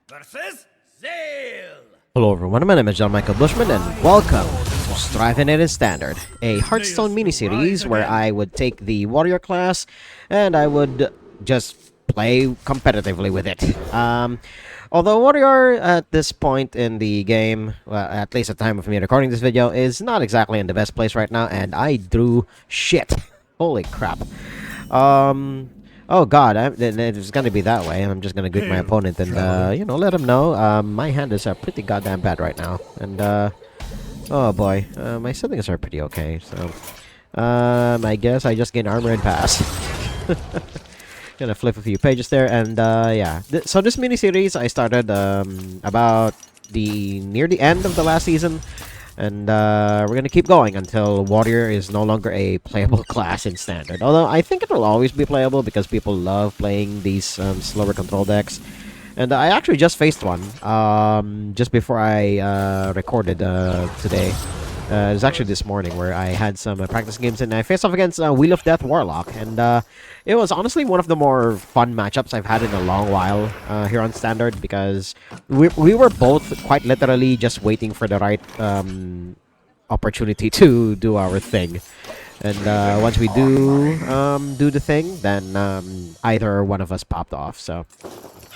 versus Zale. Hello everyone, my name is John Michael Bushman and welcome to Strivin in Standard, a Hearthstone miniseries where I would take the warrior class and I would just play competitively with it. Although warrior at this point in the game, well, at least at the time of me recording this video, is not exactly in the best place right now and I drew shit. Holy crap. Oh god, it's gonna be that way. I'm just gonna greet my opponent and, let him know. My hand is pretty goddamn bad right now. And, oh boy, my settings are pretty okay, so... I guess I just gained armor and pass. Gonna flip a few pages there, and, yeah. So this mini-series I started, about near the end of the last season. And we're gonna keep going until Warrior is no longer a playable class in Standard. Although I think it will always be playable because people love playing these slower control decks. And I actually just faced one just before I recorded today. It was actually this morning where I had some practice games and I faced off against Wheel of Death Warlock. And it was honestly one of the more fun matchups I've had in a long while here on Standard because we were both quite literally just waiting for the right opportunity to do our thing. And once we do the thing, then either one of us popped off. So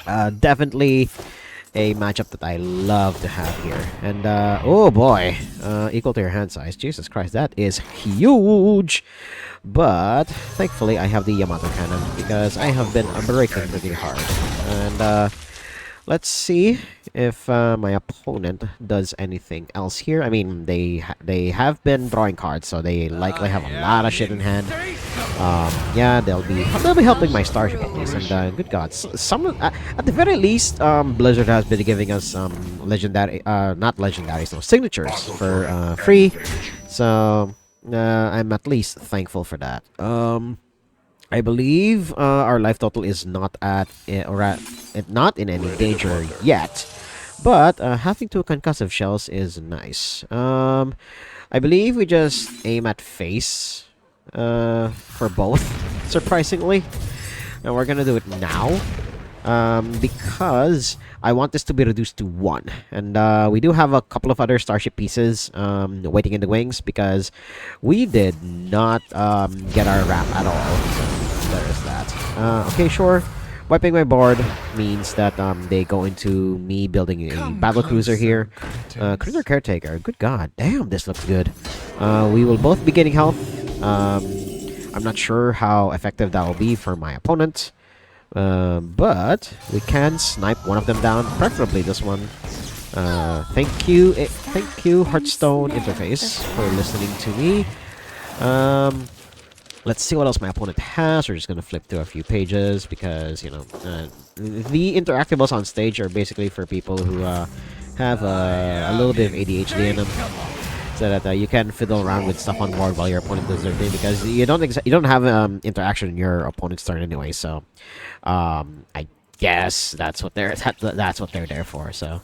definitely a matchup that I love to have here. And, oh boy, equal to your hand size. Jesus Christ, that is huge! But, thankfully, I have the Yamato Cannon, because I have been breaking pretty hard. And, let's see if my opponent does anything else here. I mean, they have been drawing cards, so they likely have a lot of shit in hand. Yeah, they'll be helping my starship at least. And good God, at the very least, Blizzard has been giving us legendary, not legendaries, no, signatures for free. So I'm at least thankful for that. I believe our life total is not not in any danger yet, but having 2 concussive shells is nice. I believe we just aim at face for both, surprisingly, and we're gonna do it now because I want this to be reduced to 1, and we do have a couple of other starship pieces waiting in the wings because we did not get our ramp at all. So there is that. Okay, sure. Wiping my board means that they go into me building a battle cruiser here. Cruiser Caretaker. Good God. Damn, this looks good. We will both be getting health. I'm not sure how effective that will be for my opponent. But we can snipe one of them down, preferably this one. Thank you, Hearthstone interface, for listening to me. Let's see what else my opponent has. We're just gonna flip through a few pages because, you know, the interactables on stage are basically for people who have a little bit of ADHD in them, so that you can fiddle around with stuff on board while your opponent does their thing because you don't have interaction in your opponent's turn anyway. So, I guess that's what they're there for. So,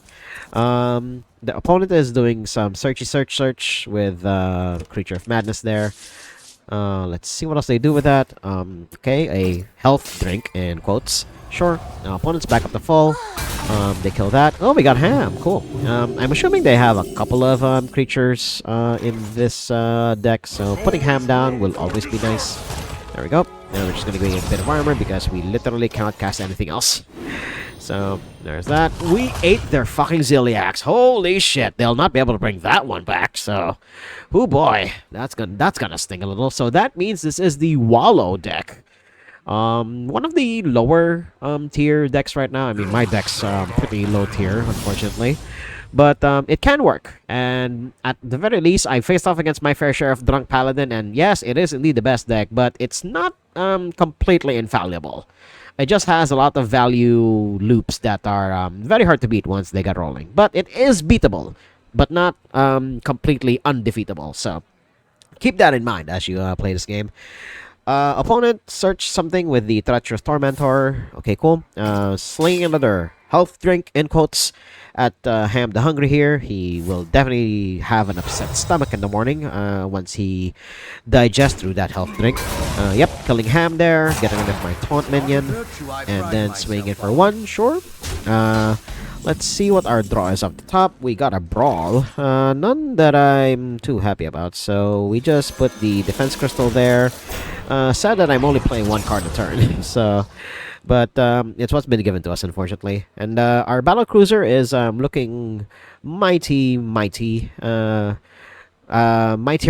the opponent is doing some search with Creature of Madness there. Let's see what else they do with that. Okay, a health drink in quotes. Sure. Now opponent's back up to full. They kill that. Oh, we got Ham. Cool. I'm assuming they have a couple of creatures in this deck, so putting Ham down will always be nice. There we go. Now we're just gonna get a bit of armor because we literally cannot cast anything else. So there's that. We ate their fucking Ziliacs. Holy shit! They'll not be able to bring that one back. So, oh boy, that's gonna sting a little. So that means this is the Wallow deck. One of the lower tier decks right now. I mean, my deck's pretty low tier, unfortunately, but it can work. And at the very least, I faced off against my fair share of Drunk Paladin, and yes, it is indeed the best deck, but it's not completely infallible. It just has a lot of value loops that are very hard to beat once they get rolling. But it is beatable, but not completely undefeatable. So keep that in mind as you play this game. Opponent, search something with the Treacherous Tormentor. Okay, cool. Slinging another health drink, in quotes, at Ham the Hungry here. He will definitely have an upset stomach in the morning once he digests through that health drink. Yep, killing Ham there, getting rid of my taunt minion, and then swinging it for 1, sure. Let's see what our draw is up the top. We got a Brawl. None that I'm too happy about. So we just put the Defense Crystal there. Sad that I'm only playing one card a turn. But it's what's been given to us, unfortunately. And our Battle Cruiser is looking mighty. Mightier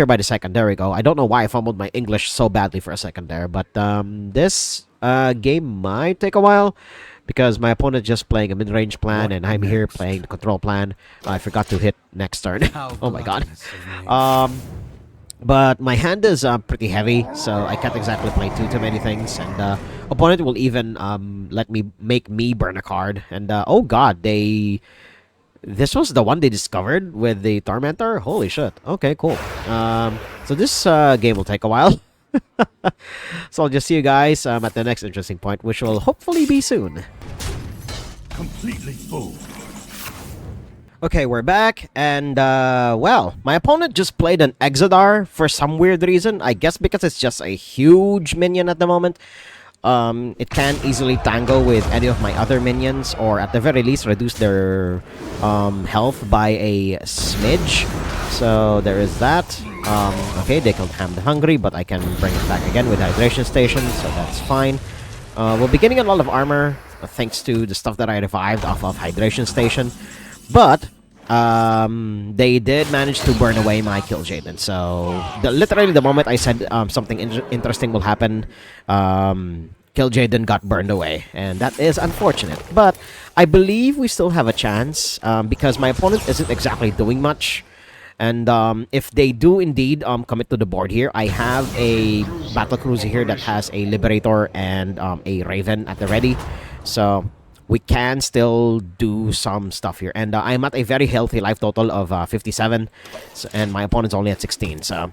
by the second. There we go. I don't know why I fumbled my English so badly for a second there. But this game might take a while, because my opponent just playing a mid-range plan, and I'm here playing the control plan. I forgot to hit next turn. Oh my god. But my hand is pretty heavy, so I can't exactly play too many things. And opponent will even let me make me burn a card. And oh god, this was the one they discovered with the Tormentor? Holy shit. Okay, cool. So this game will take a while. So I'll just see you guys at the next interesting point, which will hopefully be soon. Completely full. Okay, we're back, and well, my opponent just played an Exodar for some weird reason. I guess because it's just a huge minion at the moment. It can easily tango with any of my other minions, or at the very least reduce their health by a smidge. So there is that. Okay, they killed Ham the Hungry, but I can bring it back again with Hydration Station, so that's fine. We'll be getting a lot of armor, thanks to the stuff that I revived off of Hydration Station. But they did manage to burn away my Kill Jaden. So literally the moment I said something interesting will happen, Kill Jaden got burned away, and that is unfortunate. But I believe we still have a chance, because my opponent isn't exactly doing much. And if they do indeed commit to the board here, I have a Battle Cruiser here that has a Liberator and a Raven at the ready. So we can still do some stuff here. And I'm at a very healthy life total of 57, and my opponent's only at 16. So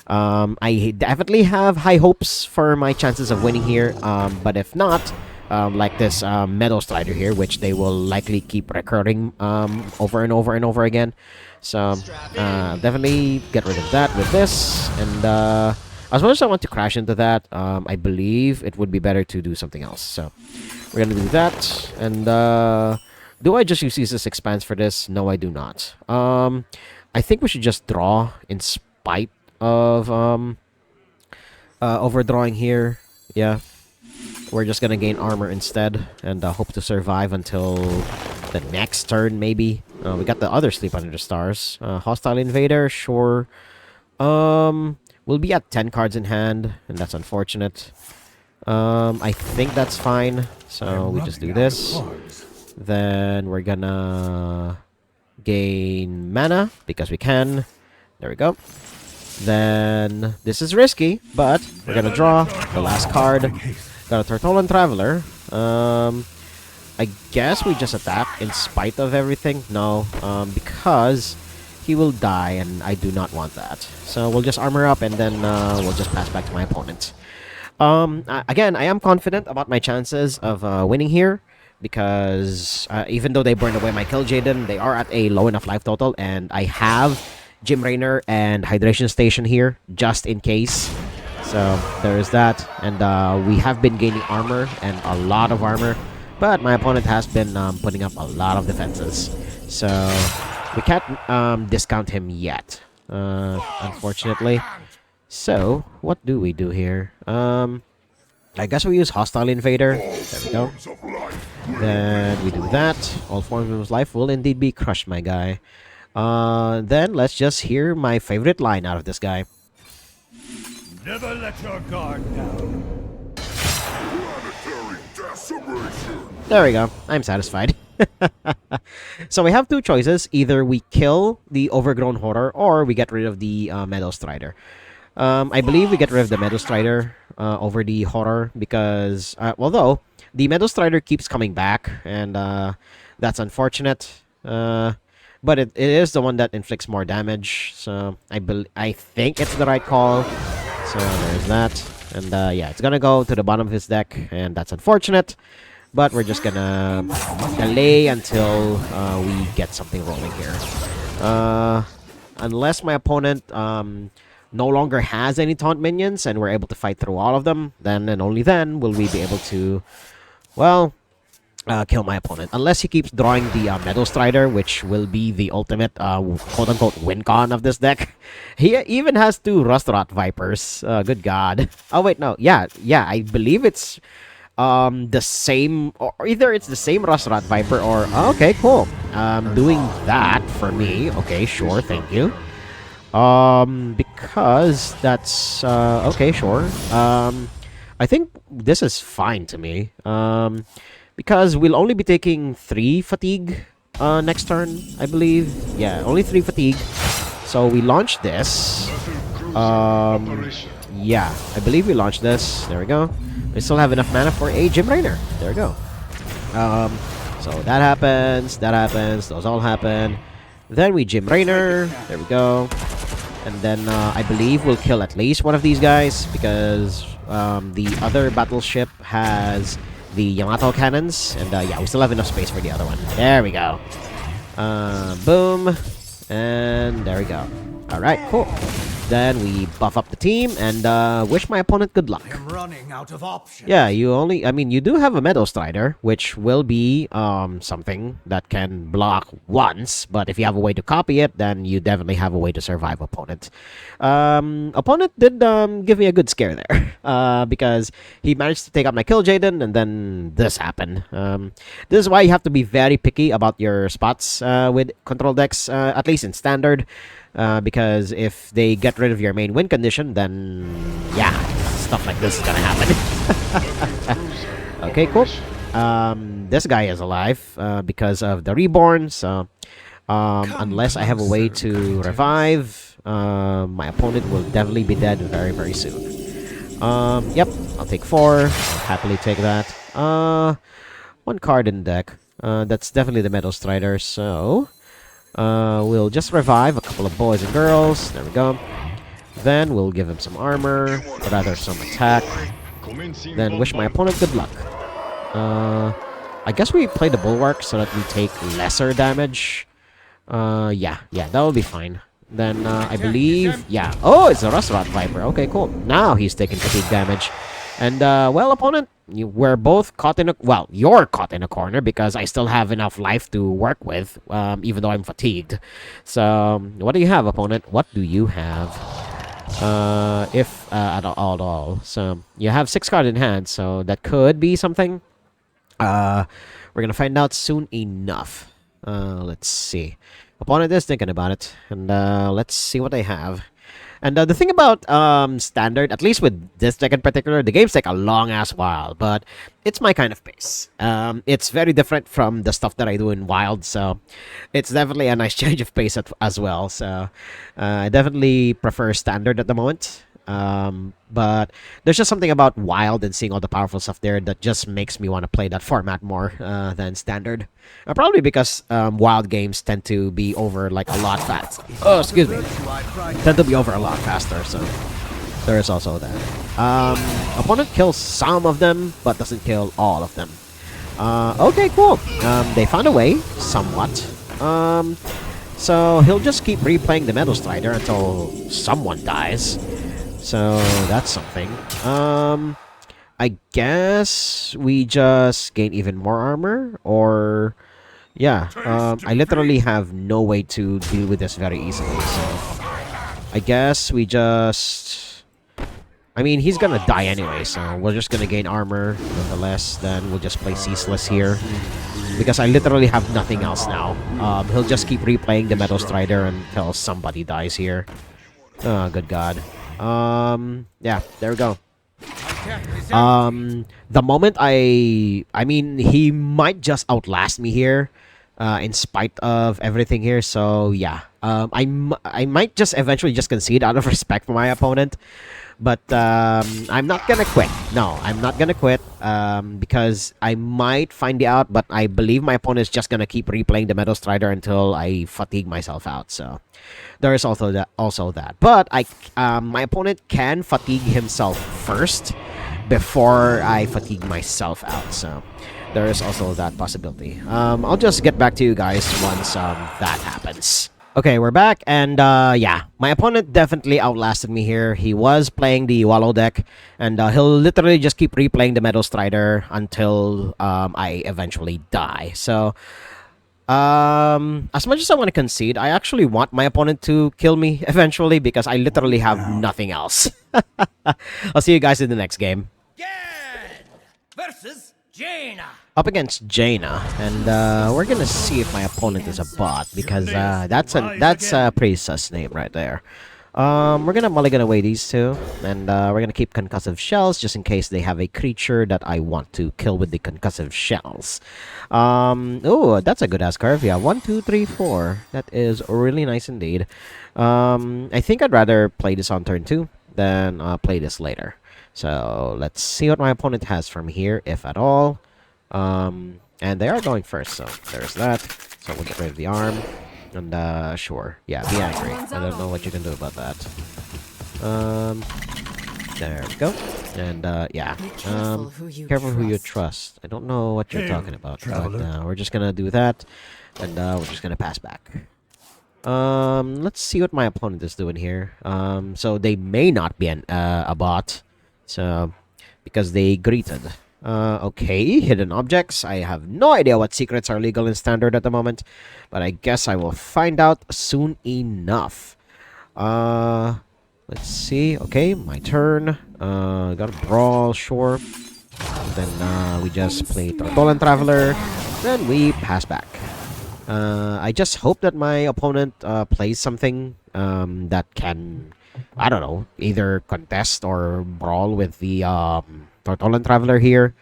I definitely have high hopes for my chances of winning here. But if not, like this Meadow Strider here, which they will likely keep recurring over and over and over again. So definitely get rid of that with this. And as much as I want to crash into that, I believe it would be better to do something else. So we're gonna do that. And do I just use this expanse for this? No, I do not. I think we should just draw in spite of overdrawing here. Yeah, we're just gonna gain armor instead, and hope to survive until the next turn, maybe. We got the other Sleep Under the Stars. Hostile Invader, sure. We'll be at 10 cards in hand, and that's unfortunate. I think that's fine. So we just do this. Then we're gonna gain mana, because we can. There we go. Then this is risky, but we're gonna draw the last card. Got a Tortolan Traveler. I guess we just attack in spite of everything. No, because he will die, and I do not want that. So we'll just armor up, and then we'll just pass back to my opponent. Again, I am confident about my chances of winning here, because even though they burned away my Kill Jaden, they are at a low enough life total, and I have Gym Rainer and Hydration Station here, just in case. So there is that, and we have been gaining armor, and a lot of armor, but my opponent has been putting up a lot of defenses. So we can't discount him yet, unfortunately. So what do we do here? I guess we use Hostile Invader. There we go. Then we do that. All forms of life will indeed be crushed, my guy. Then let's just hear my favorite line out of this guy. Never let your guard down. Planetary decimation. There we go. I'm satisfied. So we have two choices. Either we kill the Overgrown Horror, or we get rid of the Meadow Strider. I believe we get rid of the Meadow Strider over the Horror, because although the Meadow Strider keeps coming back, and that's unfortunate. But it is the one that inflicts more damage, so I think it's the right call. So there's that, and yeah, it's gonna go to the bottom of his deck, and that's unfortunate. But we're just gonna delay until we get something rolling here. Unless my opponent no longer has any taunt minions, and we're able to fight through all of them, then and only then will we be able to, well, kill my opponent. Unless he keeps drawing the Meadow Strider, which will be the ultimate quote-unquote win con of this deck. He even has 2 Rust-Rot Vipers. Good God. Oh, wait, no. Yeah, I believe it's the same, or either it's the same Rust-Rot Viper or... okay, cool. Doing that for me. Okay, sure, thank you. Because that's... okay, sure. I think this is fine to me. Because we'll only be taking 3 fatigue next turn, I believe. Yeah, only 3 fatigue. So we launch this. Yeah, I believe we launched this. There we go. We still have enough mana for a Gym Rainer. There we go. So that happens, those all happen. Then we Gym Rainer. There we go. And then I believe we'll kill at least one of these guys because the other battleship has the Yamato cannons, and yeah, we still have enough space for the other one. There we go. Boom, and there we go. All right, cool. Then we buff up the team and wish my opponent good luck. I'm running out of options. Yeah, you do have a Meadow Strider, which will be something that can block once, but if you have a way to copy it, then you definitely have a way to survive opponent. Opponent did give me a good scare there, because he managed to take out my Kill Jaden, and then this happened. This is why you have to be very picky about your spots with control decks, at least in Standard. Because if they get rid of your main win condition, then yeah, stuff like this is gonna happen. Okay, cool. This guy is alive because of the Reborn, so unless I have a way to revive, my opponent will definitely be dead very, very soon. Yep, I'll take 4. I'll happily take that. 1 card in deck. That's definitely the Meadow Strider, so... we'll just revive a couple of boys and girls. There we go. Then we'll give him some armor, or rather some attack. Then wish my opponent good luck. I guess we play the Bulwark so that we take lesser damage. Yeah, that will be fine. Then I believe, yeah. Oh, it's a Rust-Rot Viper. Okay, cool. Now he's taking fatigue damage. And, well, opponent, we're both caught in a... well, you're caught in a corner because I still have enough life to work with, even though I'm fatigued. So, what do you have, opponent? What do you have? If at all. So, you have 6 cards in hand, so that could be something. We're gonna find out soon enough. Let's see. Opponent is thinking about it, and let's see what they have. And the thing about Standard, at least with this deck in particular, the games take a long-ass while, but it's my kind of pace. It's very different from the stuff that I do in Wild, so it's definitely a nice change of pace as well. So I definitely prefer Standard at the moment. But there's just something about Wild and seeing all the powerful stuff there that just makes me want to play that format more than Standard. Probably because Wild games tend to be over like a lot faster. Oh, excuse me. Tend to be over a lot faster, so there is also that. Opponent kills some of them, but doesn't kill all of them. Okay, cool. They found a way, somewhat. So he'll just keep replaying the Meadow Strider until someone dies. So that's something. I guess we just gain even more armor, or yeah. I literally have no way to deal with this very easily. So I guess we just... I mean, he's gonna die anyway, so we're just gonna gain armor nonetheless. Then we'll just play Ceaseless here because I literally have nothing else now. He'll just keep replaying the Meadow Strider until somebody dies here. Oh, good God. Yeah, there we go. The moment I mean, he might just outlast me here, in spite of everything here. So yeah, I might just eventually just concede out of respect for my opponent, but I'm not gonna quit. No, I'm not gonna quit. Because I might find it out, but I believe my opponent is just gonna keep replaying the Meadow Strider until I fatigue myself out. So there is also that. But my opponent can fatigue himself first before I fatigue myself out. So there is also that possibility. I'll just get back to you guys once that happens. Okay, we're back, and yeah, my opponent definitely outlasted me here. He was playing the Wallow deck, and he'll literally just keep replaying the Meadow Strider until I eventually die. So, as much as I want to concede, I actually want my opponent to kill me eventually because I literally have nothing else. I'll see you guys in the next game. Gan versus Jaina. Up against Jaina, and we're gonna see if my opponent is a bot because that's a pretty sus name right there. We're gonna mulligan away these two, and we're gonna keep concussive shells just in case they have a creature that I want to kill with the concussive shells. Oh, that's a good ass curve. Yeah, 1, 2, 3, 4. That is really nice indeed. I think I'd rather play this on turn 2 than play this later. So let's see what my opponent has from here, if at all. And they are going first, so there's that. So we'll get rid of the arm. And, sure. Yeah, be angry. I don't know what you can do about that. There we go. And, yeah. Careful who you trust. I don't know what you're talking about, but, we're just gonna do that. And, we're just gonna pass back. Let's see what my opponent is doing here. So they may not be a bot. So, because they greeted. Okay, hidden objects. I have no idea what secrets are legal in standard at the moment, but I guess I will find out soon enough. Let's see. Okay, my turn. Got a brawl, sure. Then we just play Tortolan Traveler. Then we pass back. I just hope that my opponent plays something that can, I don't know, either contest or brawl with the Tortolan Traveler here.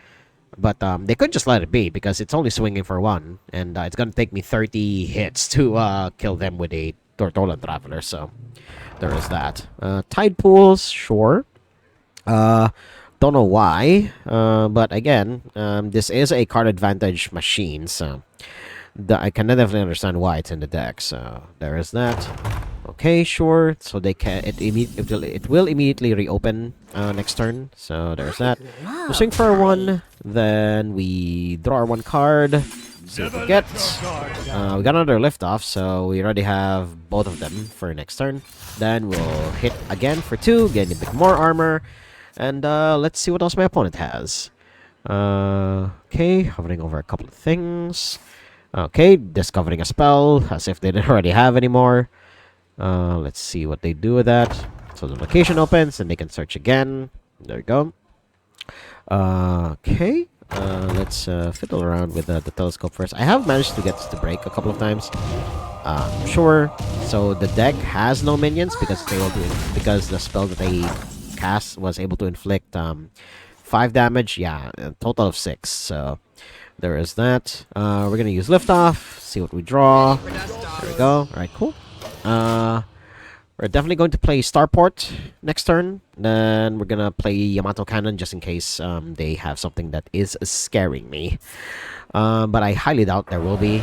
But they could just let it be because it's only swinging for 1. And it's going to take me 30 hits to kill them with a Tortolan Traveler. So there is that. Tide Pools, sure. Don't know why. But again, this is a card advantage machine. So I can definitely understand why it's in the deck. So there is that. Okay, sure. So they can it will immediately reopen next turn. So there's that. We swing for 1, then we draw our 1 card. See what we get. We got another liftoff, so we already have both of them for next turn. Then we'll hit again for 2, getting a bit more armor, and let's see what else my opponent has. Okay, hovering over a couple of things. Okay, discovering a spell as if they didn't already have any more. Let's see what they do with that. So the location opens and they can search again. There we go. Okay. Let's fiddle around with the telescope first. I have managed to get this to break a couple of times. Sure. So the deck has no minions because the spell that they cast was able to inflict 5 damage. Yeah, a total of 6. So there is that. We're gonna use liftoff. See what we draw. There we go. All right, cool. We're definitely going to play Starport next turn. Then we're gonna play Yamato Cannon just in case they have something that is scaring me. But I highly doubt there will be.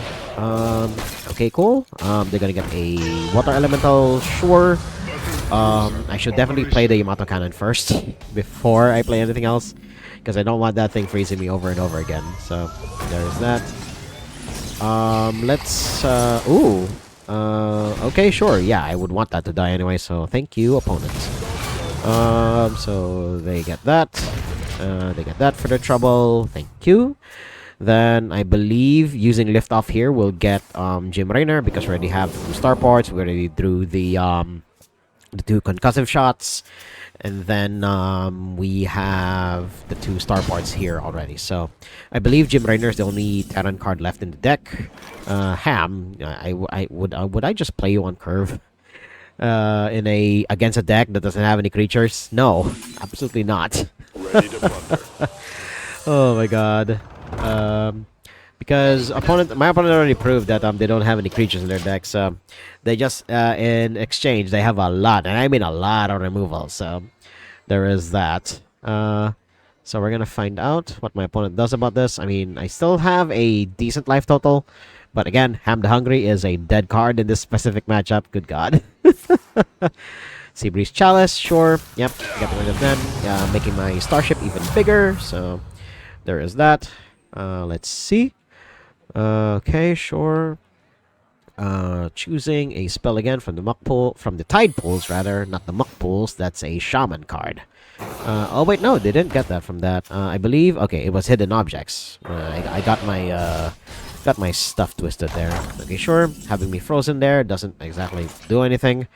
Okay, cool. They're gonna get a Water Elemental, sure. I should definitely play the Yamato Cannon first before I play anything else, because I don't want that thing freezing me over and over again. So there's that. Let's ooh. Okay, sure. Yeah, I would want that to die anyway, so thank you, opponent. So they get that. They get that for their trouble. Thank you. Then I believe using liftoff here will get Jim Raynor because we already have 2 starports. We already drew the 2 concussive shots. And then we have the 2 starports here already. So I believe Jim Raynor is the only Terran card left in the deck. Ham, would I just play you on curve against a deck that doesn't have any creatures? No, absolutely not. Ready to plunder. Oh my god. Because my opponent already proved that they don't have any creatures in their deck, so they just in exchange they have a lot, and I mean a lot of removal. So there is that. So we're gonna find out what my opponent does about this. I mean, I still have a decent life total, but again, Ham the Hungry is a dead card in this specific matchup. Good god. Seabreeze Chalice, sure. Yep, get rid of them. Making my starship even bigger. So there is that. Let's see. Okay, sure. Choosing a spell again from the muck pool, from the tide pools rather, not the muck pools. That's a shaman card. Oh wait, no, they didn't get that from that. I believe. Okay, it was hidden objects. I got my stuff twisted there. Okay, sure. Having me frozen there doesn't exactly do anything.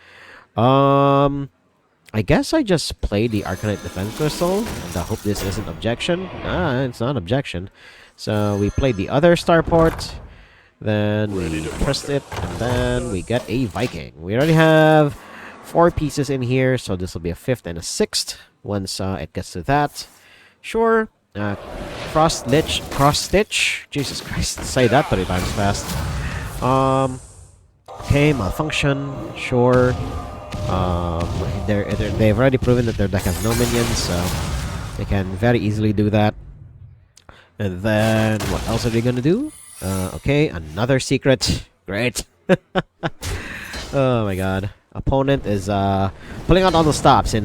I guess I just played the Arcanite Defense Crystal, and I hope this isn't objection. It's not objection. So we played the other starport, then we pressed it, and then we get a Viking. We already have 4 pieces in here, so this will be a 5th and a 6th once it gets to that. Sure. Cross stitch. Jesus Christ, say that 3 times fast. Okay, malfunction. Sure. They've already proven that their deck has no minions, so they can very easily do that. And then, what else are they gonna do? Okay, another secret. Great. Oh my god. Opponent is pulling out all the stops in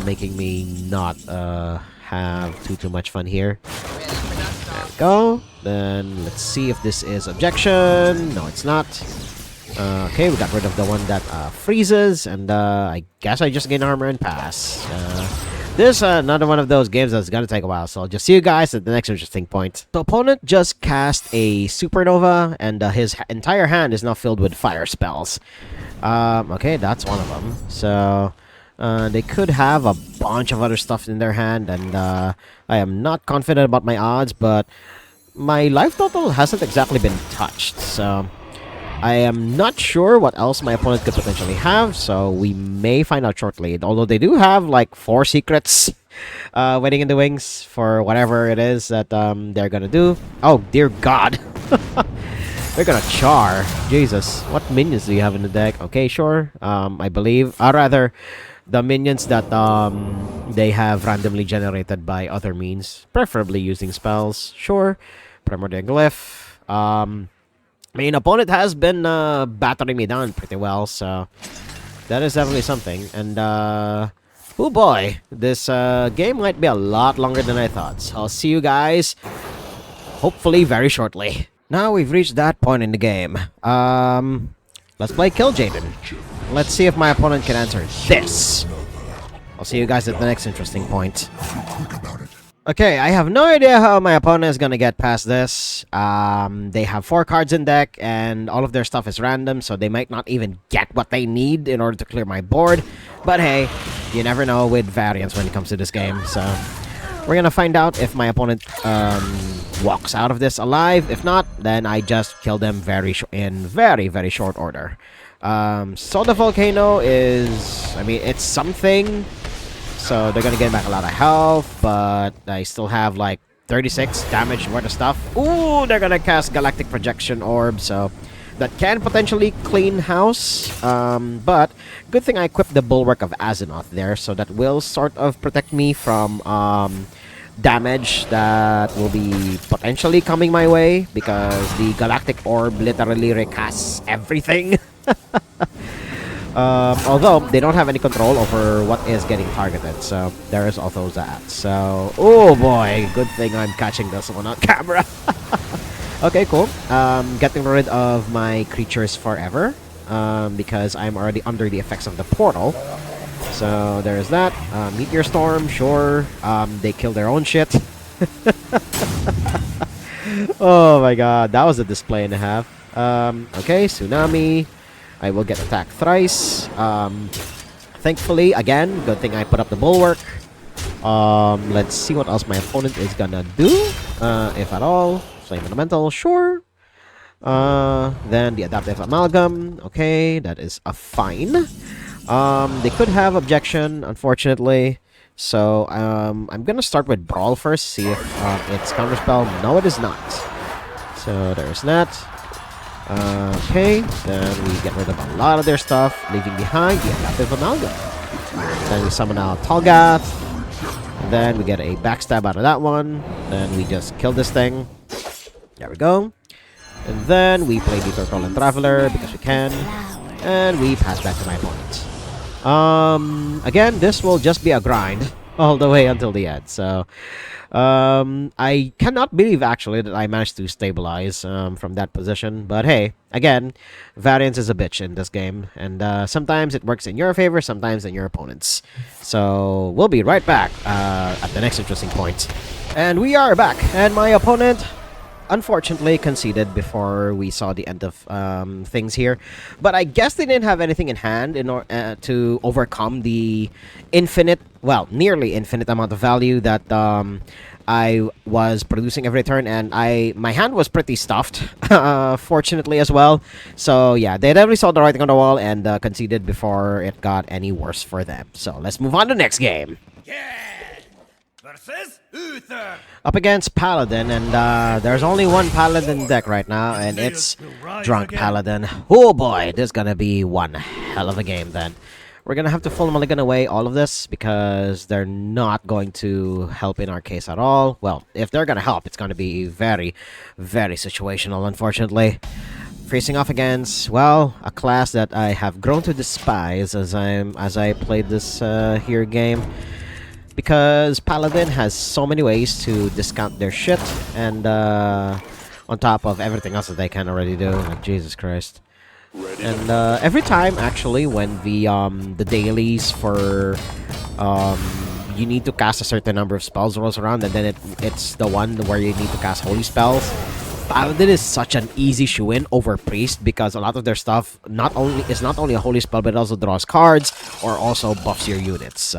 making me not have too much fun here. There we go. Then let's see if this is objection. No, it's not. Okay, we got rid of the one that freezes, and I guess I just gain armor and pass. This another one of those games that's gonna take a while, so I'll just see you guys at the next interesting point. The opponent just cast a supernova, and his entire hand is now filled with fire spells. Okay, that's one of them. So they could have a bunch of other stuff in their hand, and I am not confident about my odds, but my life total hasn't exactly been touched, so I am not sure what else my opponent could potentially have, so we may find out shortly. Although they do have like 4 secrets waiting in the wings for whatever it is that they're gonna do. Oh dear God, they're gonna char. Jesus, what minions do you have in the deck? Okay, sure. I believe, rather, the minions that they have randomly generated by other means, preferably using spells. Sure, Primordial Glyph. Main opponent has been battering me down pretty well, so that is definitely something. And oh boy, this game might be a lot longer than I thought. So I'll see you guys hopefully very shortly. Now we've reached that point in the game. Let's play Kill Jaden. Let's see if my opponent can answer this. I'll see you guys at the next interesting point. Okay, I have no idea how my opponent is gonna get past this. They have 4 cards in deck, and all of their stuff is random, so they might not even get what they need in order to clear my board. But hey, you never know with variance when it comes to this game, so we're gonna find out if my opponent walks out of this alive. If not, then I just kill them in very short order. So the volcano is, I mean, it's something. So they're gonna get back a lot of health, but I still have like 36 damage worth of stuff. Ooh, they're gonna cast Galactic Projection Orb, so that can potentially clean house. But good thing I equipped the Bulwark of Azeroth there, so that will sort of protect me from damage that will be potentially coming my way, because the Galactic Orb literally recasts everything. Although they don't have any control over what is getting targeted, so there is also that. So, oh boy, good thing I'm catching this one on camera. Okay, cool. Getting rid of my creatures forever, because I'm already under the effects of the portal. So there's that. Meteor Storm, sure. They kill their own shit. Oh my god, that was a display and a half. Okay, Tsunami. I will get attacked thrice. Thankfully, again, good thing I put up the Bulwark. Let's see what else my opponent is gonna do, if at all. Flame Elemental, sure. Then the Adaptive Amalgam. Okay, that is a fine. They could have objection, unfortunately. So, I'm gonna start with Brawl first, see if it's Counterspell. No, it is not. So, there's that. Okay, then we get rid of a lot of their stuff, leaving behind the Adaptive Amalgam. Then we summon out Tolgath. Then we get a backstab out of that one. Then we just kill this thing. There we go. And then we play the Turtle and Traveler because we can. And we pass back to my opponent. Again, this will just be a grind. all the way until the end. So I cannot believe actually that I managed to stabilize from that position. But hey, again, variance is a bitch in this game, and sometimes it works in your favor, sometimes in your opponent's. So we'll be right back at the next interesting point. And we are back, and my opponent unfortunately conceded before we saw the end of things here. But I guess they didn't have anything in hand in to overcome the infinite, well, nearly infinite amount of value that I was producing every turn, and my hand was pretty stuffed, fortunately as well. So yeah, they definitely saw the writing on the wall and conceded before it got any worse for them. So let's move on to the next game. Versus Uther. Up against Paladin, and there's only one Paladin deck right now, and it's Drunk Paladin. Oh boy, this is gonna be one hell of a game then. We're gonna have to full mulligan away all of this because they're not going to help in our case at all. Well, if they're gonna help, it's gonna be very, very situational, unfortunately. Facing off against, well, a class that I have grown to despise as I played this here game. Because Paladin has so many ways to discount their shit, and on top of everything else that they can already do, like Jesus Christ. And every time, actually, when the dailies for you need to cast a certain number of spells rolls around, and then it's the one where you need to cast holy spells. Paladin is such an easy shoe-in over Priest because a lot of their stuff not only a holy spell, but it also draws cards or also buffs your units.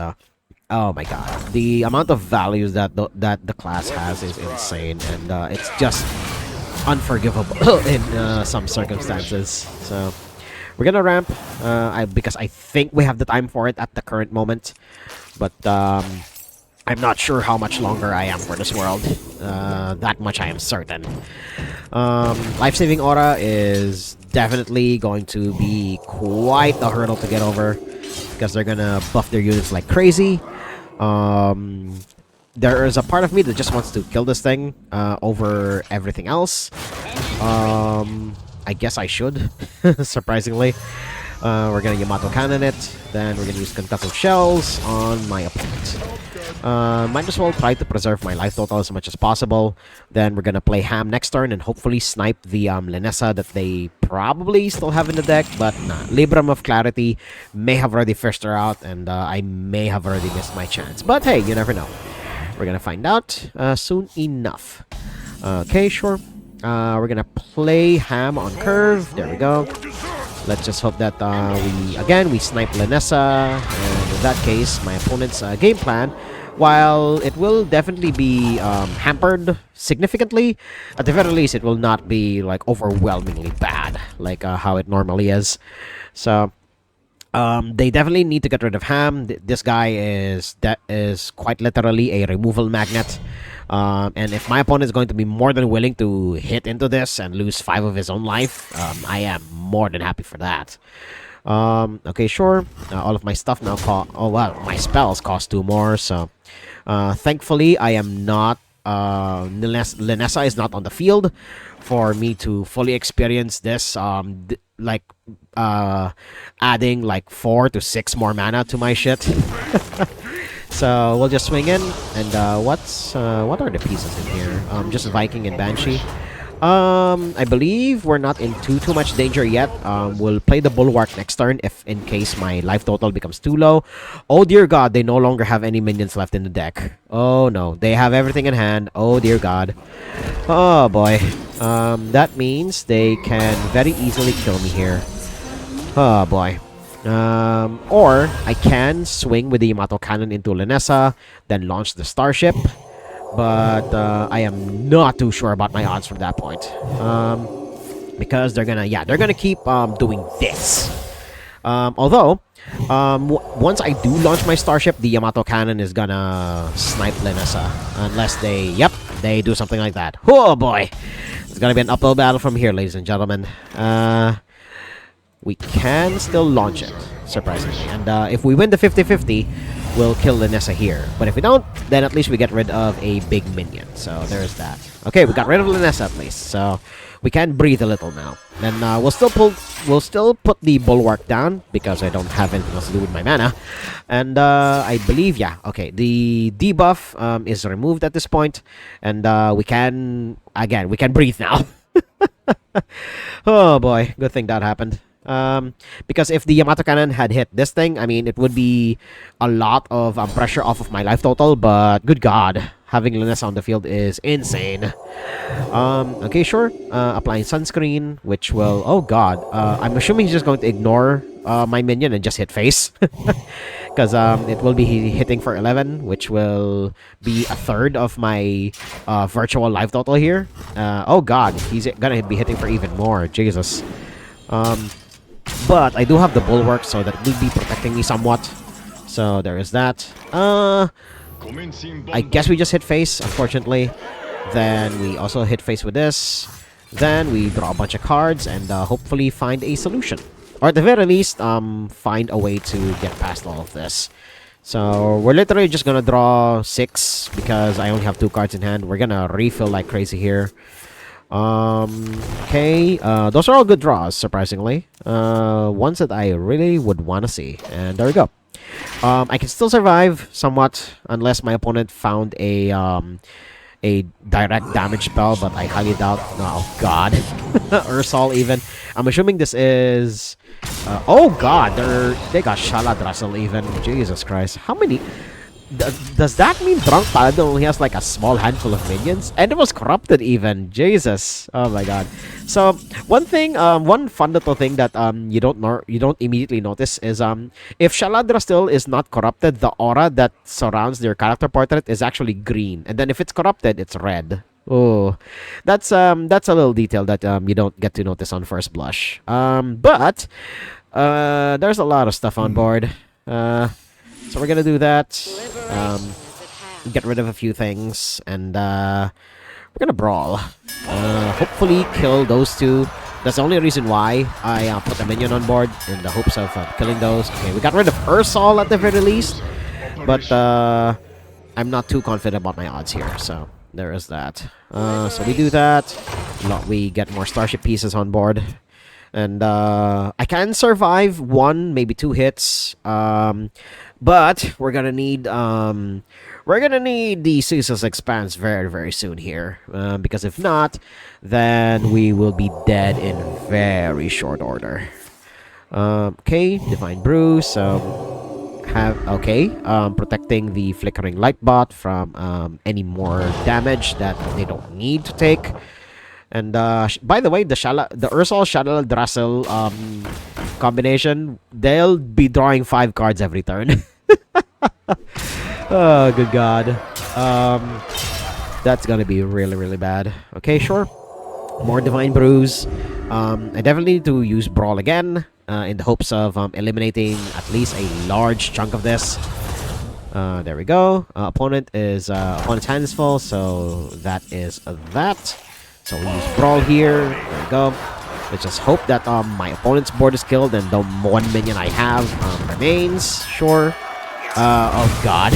Oh my god, the amount of values that the class has is insane, and it's just unforgivable in some circumstances. So we're gonna ramp because I think we have the time for it at the current moment, but I'm not sure how much longer I am for this world. That much I am certain. Life-saving aura is definitely going to be quite a hurdle to get over because they're gonna buff their units like crazy. There is a part of me that just wants to kill this thing over everything else. I guess I should, surprisingly. We're gonna Yamato Cannon it, then we're gonna use Concussive Shells on my opponent. Might as well try to preserve my life total as much as possible. Then we're gonna play Ham next turn and hopefully snipe the Linessa that they probably still have in the deck, but nah. Libram of Clarity may have already fished her out, and I may have already missed my chance. But hey, you never know. We're gonna find out soon enough. Okay, sure. We're gonna play Ham on curve. There we go. Let's just hope that we snipe Linessa, and in that case, my opponent's game plan, while it will definitely be hampered significantly, at the very least, it will not be like overwhelmingly bad, like how it normally is. So they definitely need to get rid of Ham. This guy is quite literally a removal magnet. And if my opponent is going to be more than willing to hit into this and lose 5 of his own life, I am more than happy for that. Okay, sure. All of my stuff now cost... Oh, well, my spells cost 2 more, so... thankfully, I am not... Linessa is not on the field for me to fully experience this, adding like 4 to 6 more mana to my shit. So we'll just swing in, and what are the pieces in here? Just Viking and Banshee. I believe we're not in too much danger yet. We'll play the Bulwark next turn if in case my life total becomes too low. Oh dear god, they no longer have any minions left in the deck. Oh no, they have everything in hand. Oh dear god. Oh boy. That means they can very easily kill me here. Oh boy. Or I can swing with the Yamato Cannon into Linessa, then launch the Starship. But I am not too sure about my odds from that point. Because they're gonna keep doing this. Although, once I do launch my Starship, the Yamato Cannon is gonna snipe Linessa. Unless they do something like that. Oh boy! It's gonna be an uphill battle from here, ladies and gentlemen. We can still launch it, surprisingly. And if we win the 50-50, we'll kill Linessa here. But if we don't, then at least we get rid of a big minion. So there's that. Okay, we got rid of Linessa at least. So we can breathe a little now. Then we'll still put the bulwark down because I don't have anything else to do with my mana. And I believe, yeah, okay, the debuff is removed at this point, and we can breathe now. Oh boy, good thing that happened. Because if the Yamato Cannon had hit this thing, I mean, it would be a lot of pressure off of my life total, but good god, having Linessa on the field is insane. Okay, sure. Applying sunscreen, which will... Oh god, I'm assuming he's just going to ignore my minion and just hit face. Because it will be hitting for 11, which will be a third of my virtual life total here. Oh god, he's gonna be hitting for even more. Jesus. But I do have the bulwark, so that will be protecting me somewhat. So there is that. I guess we just hit face, unfortunately. Then we also hit face with this. Then we draw a bunch of cards and hopefully find a solution. Or at the very least, find a way to get past all of this. So we're literally just gonna draw 6 because I only have 2 cards in hand. We're gonna refill like crazy here. Okay, those are all good draws, surprisingly. Ones that I really would want to see. And there we go. I can still survive somewhat unless my opponent found a direct damage spell, but I highly doubt. No, oh god. Ursol even. I'm assuming this is... oh god, they got Shaladrassil even. Jesus Christ. How many... does that mean Drunk Paladin only has like a small handful of minions? And it was corrupted even. Jesus. Oh my god. So one thing, one fun little thing that you don't immediately notice is if Shaladrassil is not corrupted, the aura that surrounds their character portrait is actually green, and then if it's corrupted, it's red. Oh, that's a little detail that you don't get to notice on first blush. But there's a lot of stuff on board. So we're gonna do that. Get rid of a few things, and we're gonna brawl. Hopefully kill those two. That's the only reason why I put a minion on board, in the hopes of killing those. Okay, we got rid of Ursol at the very least, but I'm not too confident about my odds here, so there is that. So we do that. We get more starship pieces on board. And I can survive 1, maybe 2 hits. But we're gonna need the Caesar's Expanse very, very soon here. Because if not, then we will be dead in very short order. Okay, Divine Brew. So protecting the Flickering Light Bot from any more damage that they don't need to take. And by the way, the Ursol Shaladrassil combination, they'll be drawing 5 cards every turn. Oh, good god. That's gonna be really, really bad. Okay, sure. More Divine Brews. I definitely need to use Brawl again in the hopes of eliminating at least a large chunk of this. There we go. Opponent's hand is full, so that is that. So we use Brawl here. There we go. Let's just hope that my opponent's board is killed and the 1 minion I have remains. Sure. Oh god.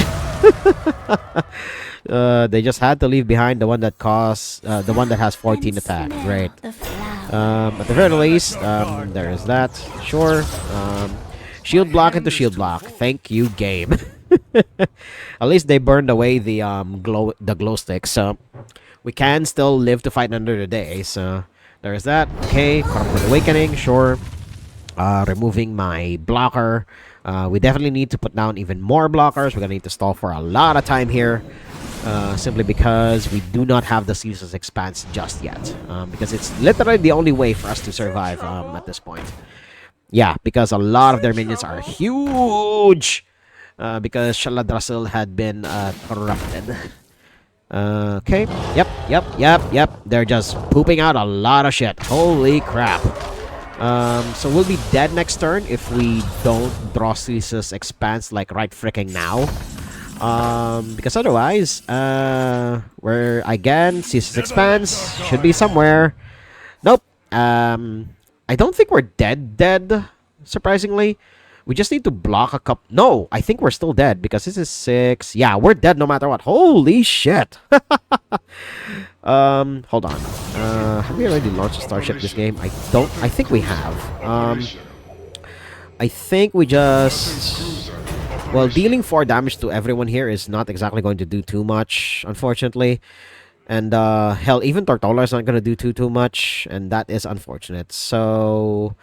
They just had to leave behind the one that has 14 attack. Great. At the very least, there is that. Sure. Shield block into shield block. Thank you, game. At least they burned away the glow stick, so we can still live to fight another day. So there is that. Okay, Corrupted Awakening. Sure. Removing my blocker. We definitely need to put down even more blockers. We're gonna need to stall for a lot of time here. Simply because we do not have the Caesar's Expanse just yet. Because it's literally the only way for us to survive at this point. Yeah, because a lot of their minions are huge. Because Shaladrassil had been corrupted. Okay. Yep. They're just pooping out a lot of shit. Holy crap. So we'll be dead next turn if we don't draw Caesar's Expanse like right freaking now. Because otherwise, we're again, Caesar's Expanse should be somewhere. Nope. I don't think we're dead, surprisingly. We just need to block a couple. No, I think we're still dead because this is 6. Yeah, we're dead no matter what. Holy shit. Hold on. Have we already launched a starship this game? I don't. I think we have. I think we just. Well, dealing 4 damage to everyone here is not exactly going to do too much, unfortunately. And hell, even Tortola is not going to do too much, and that is unfortunate. So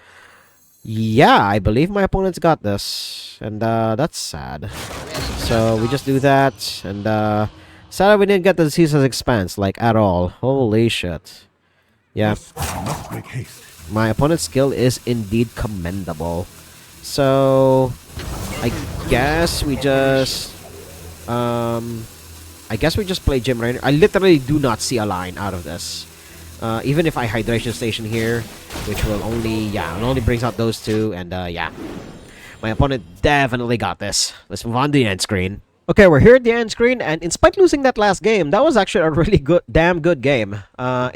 yeah, I believe my opponent's got this, and that's sad. So we just do that, and sad that we didn't get the Caesar's Expanse, like, at all. Holy shit. Yeah. My opponent's skill is indeed commendable. So I guess we just play Gym Rainer. I literally do not see a line out of this. Even if I Hydration Station here, which will only, yeah, it only brings out those 2, and yeah. My opponent definitely got this. Let's move on to the end screen. Okay, we're here at the end screen, and in spite of losing that last game, that was actually a really good, damn good game. I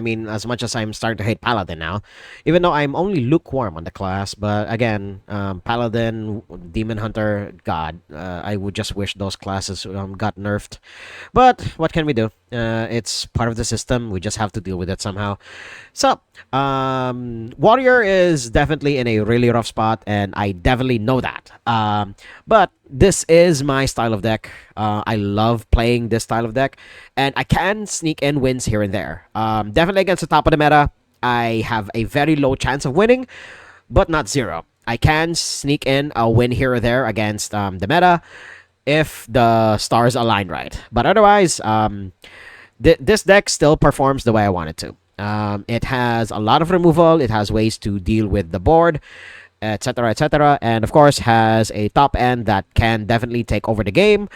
mean, as much as I'm starting to hate Paladin now, even though I'm only lukewarm on the class, but again, Paladin, Demon Hunter, God, I would just wish those classes got nerfed. But what can we do? It's part of the system. We just have to deal with it somehow. So, Warrior is definitely in a really rough spot, and I definitely know that. But this is my style of deck. I love playing this style of deck, and I can sneak in wins here and there. Definitely against the top of the meta, I have a very low chance of winning, but not zero. I can sneak in a win here or there against the meta if the stars align right. But otherwise, this deck still performs the way I want it to. It has a lot of removal. It has ways to deal with the board, etc., etc., and of course has a top end that can definitely take over the game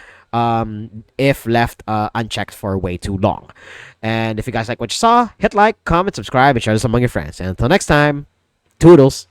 if left unchecked for way too long. And if you guys like what you saw, hit like, comment, subscribe, and share this among your friends. And until next time, toodles.